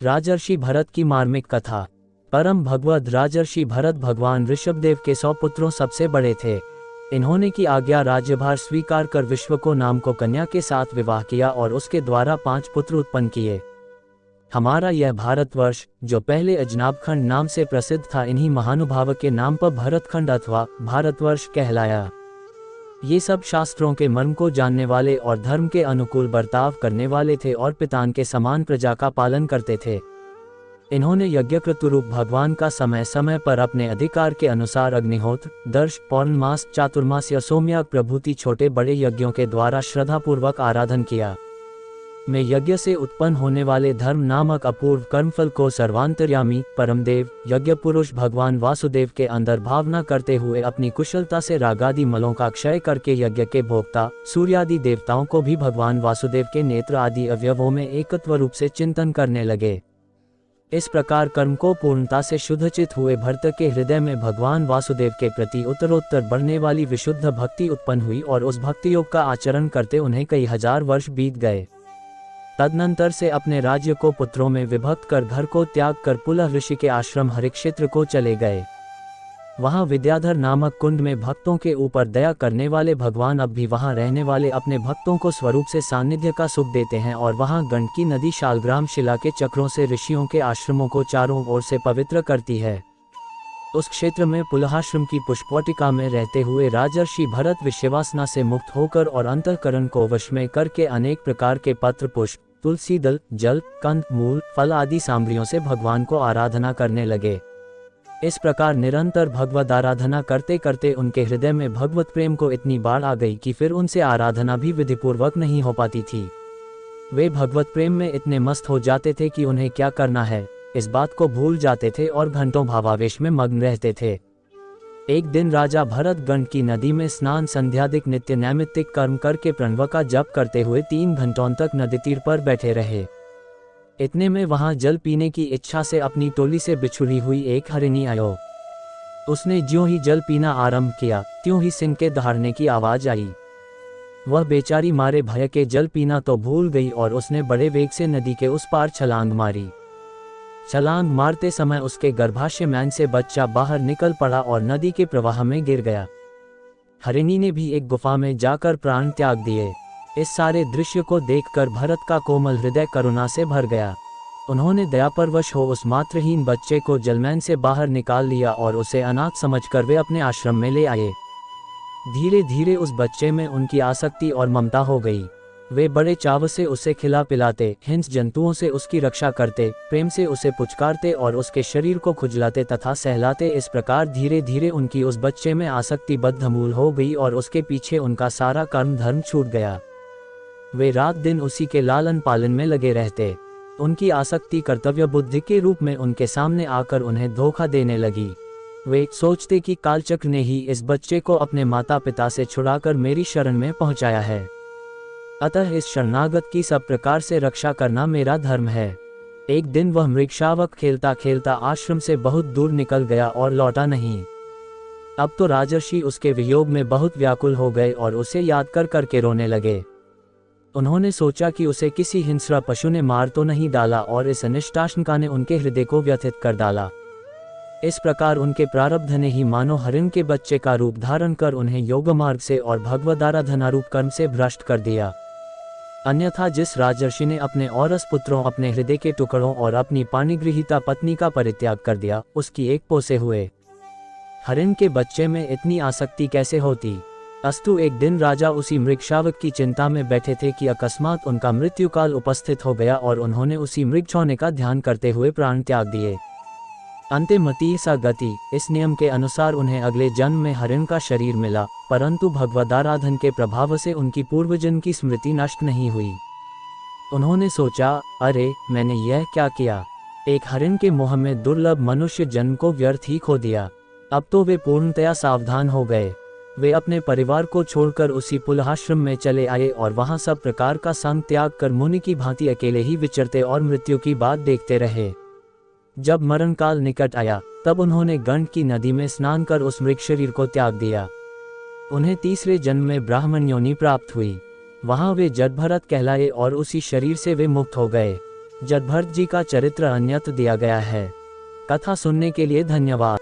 राजर्षि भरत की मार्मिक कथा। परम भगवद राजर्षि भरत भगवान ऋषभदेव के 100 पुत्रों सबसे बड़े थे। इन्होंने की आज्ञा राज्यभार स्वीकार कर विश्व को नाम को कन्या के साथ विवाह किया और उसके द्वारा 5 पुत्र उत्पन्न किए। हमारा यह भारतवर्ष, जो पहले अजनाबखंड नाम से प्रसिद्ध था, इन्हीं महानुभाव के नाम पर भरतखंड अथवा भारतवर्ष कहलाया। ये सब शास्त्रों के मर्म को जानने वाले और धर्म के अनुकूल बर्ताव करने वाले थे और पितान के समान प्रजा का पालन करते थे। इन्होंने यज्ञक्रतुरूप भगवान का समय समय पर अपने अधिकार के अनुसार अग्निहोत्र, दर्श, पौर्णमास, चातुर्मास या सोमयाग प्रभृति छोटे बड़े यज्ञों के द्वारा श्रद्धापूर्वक आराधन किया। में यज्ञ से उत्पन्न होने वाले धर्म नामक अपूर्व कर्मफल को सर्वांतर्यामी परमदेव यज्ञ पुरुष भगवान वासुदेव के अंदर भावना करते हुए अपनी कुशलता से रागादि मलों का क्षय करके यज्ञ के भोक्ता सूर्यादि देवताओं को भी भगवान वासुदेव के नेत्र आदि अवयवों में एकत्व रूप से चिंतन करने लगे। इस प्रकार कर्म को पूर्णता से शुद्धचित हुए भरत के हृदय में भगवान वासुदेव के प्रति उत्तरोत्तर बढ़ने वाली विशुद्ध भक्ति उत्पन्न हुई और उस भक्ति योग का आचरण करते उन्हें कई हजार वर्ष बीत गए। तदनंतर से अपने राज्य को पुत्रों में विभक्त कर घर को त्याग कर पुलह ऋषि के आश्रम हरिक्षेत्र को चले गए। वहां विद्याधर नामक कुंड में भक्तों के ऊपर दया करने वाले भगवान अब भी वहां रहने वाले अपने भक्तों को स्वरूप से सानिध्य का सुख देते हैं और वहां गंडकी नदी शालग्राम शिला के चक्रों से ऋषियों के आश्रमों को चारों ओर से पवित्र करती है। उस क्षेत्र में पुलहाश्रम की पुष्पवाटिका में रहते हुए राजर्षि भरत विषयवासना से मुक्त होकर और अंतःकरण को वश में करके अनेक प्रकार के पत्र, पुष्प, तुलसी दल, जल, कंद, मूल, फल आदि सामग्रियों से भगवान को आराधना करने लगे। इस प्रकार निरंतर भगवद आराधना करते करते उनके हृदय में भगवत प्रेम को इतनी बाढ़ आ गई कि फिर उनसे आराधना भी विधिपूर्वक नहीं हो पाती थी। वे भगवत प्रेम में इतने मस्त हो जाते थे कि उन्हें क्या करना है इस बात को भूल जाते थे और घंटों भावावेश में मग्न रहते थे। एक दिन राजा भरत गंडकी नदी में स्नान संध्यादिक नित्य नैमित्तिक कर्म करके प्रणव का जप करते हुए 3 घंटों तक नदी तीर पर बैठे रहे। इतने में वहां जल पीने की इच्छा से अपनी टोली से बिछुड़ी हुई एक हरिणी आयो। उसने ज्यों ही जल पीना आरंभ किया त्यों ही सिंह के दहाड़ने की आवाज आई। वह बेचारी मारे भय के जल पीना तो भूल गई और उसने बड़े वेग से नदी के उस पार छलांग मारी। छलांग मारते समय उसके गर्भाशय में से बच्चा बाहर निकल पड़ा और नदी के प्रवाह में गिर गया। हरिणी ने भी एक गुफा में जाकर प्राण त्याग दिए। इस सारे दृश्य को देखकर भरत का कोमल हृदय करुणा से भर गया। उन्होंने दयापरवश हो उस मातृहीन बच्चे को जलमैन से बाहर निकाल लिया और उसे अनाथ समझकर वे अपने आश्रम में ले आए। धीरे धीरे उस बच्चे में उनकी आसक्ति और ममता हो गई। वे बड़े चाव से उसे खिला पिलाते, हिंस जंतुओं से उसकी रक्षा करते, प्रेम से उसे पुचकारते और उसके शरीर को खुजलाते तथा सहलाते। इस प्रकार धीरे धीरे उनकी उस बच्चे में आसक्ति बद्धमूल हो गई और उसके पीछे उनका सारा कर्म धर्म छूट गया। वे रात दिन उसी के लालन पालन में लगे रहते। उनकी आसक्ति कर्तव्य बुद्धि के रूप में उनके सामने आकर उन्हें धोखा देने लगी। वे सोचते कि कालचक्र ने ही इस बच्चे को अपने माता पिता से छुड़ाकर मेरी शरण में पहुंचाया है, अतः इस शरणागत की सब प्रकार से रक्षा करना मेरा धर्म है। एक दिन वह मृगशावक खेलता खेलता आश्रम से बहुत दूर निकल गया और लौटा नहीं। अब तो राजर्षि उसके वियोग में बहुत व्याकुल हो गए और उसे याद कर करके रोने लगे। उन्होंने सोचा कि उसे किसी हिंस्र पशु ने मार तो नहीं डाला और इस अनिष्टाशंका ने उनके हृदय को व्यथित कर डाला। इस प्रकार उनके प्रारब्ध ने ही मानो हरिण के बच्चे का रूप धारण कर उन्हें योग मार्ग से और भगवदाराधना रूप कर्म से भ्रष्ट कर दिया। अन्यथा जिस राजर्षि ने अपने औरस पुत्रों, अपने हृदय के टुकड़ों और अपनी पाणिगृहीता पत्नी का परित्याग कर दिया, उसकी एक पोसे हुए हरिण के बच्चे में इतनी आसक्ति कैसे होती। अस्तु एक दिन राजा उसी मृगशावक की चिंता में बैठे थे कि अकस्मात उनका मृत्युकाल उपस्थित हो गया और उन्होंने उसी मृग छौने का ध्यान करते हुए प्राण त्याग दिए। अंतिमति सा गति। इस नियम के अनुसार उन्हें अगले जन्म में हरिण का शरीर मिला, परंतु भगवदाराधन के प्रभाव से उनकी पूर्वजन्म की स्मृति नष्ट नहीं हुई। उन्होंने सोचा, अरे मैंने यह क्या किया, एक हरिण के मोह में दुर्लभ मनुष्य जन्म को व्यर्थ ही खो दिया। अब तो वे पूर्णतया सावधान हो गए। वे अपने परिवार को छोड़कर उसी पुलहाश्रम में चले आए और वहां सब प्रकार का संग त्याग कर मुनि की भांति अकेले ही विचरते और मृत्यु की बात देखते रहे। जब मरण काल निकट आया तब उन्होंने गंडकी नदी में स्नान कर उस मृग शरीर को त्याग दिया। उन्हें तीसरे जन्म में ब्राह्मण योनि प्राप्त हुई। वहां वे जडभरत कहलाए और उसी शरीर से वे मुक्त हो गए। जब भरत जी का चरित्र अन्यत्र दिया गया है। कथा सुनने के लिए धन्यवाद।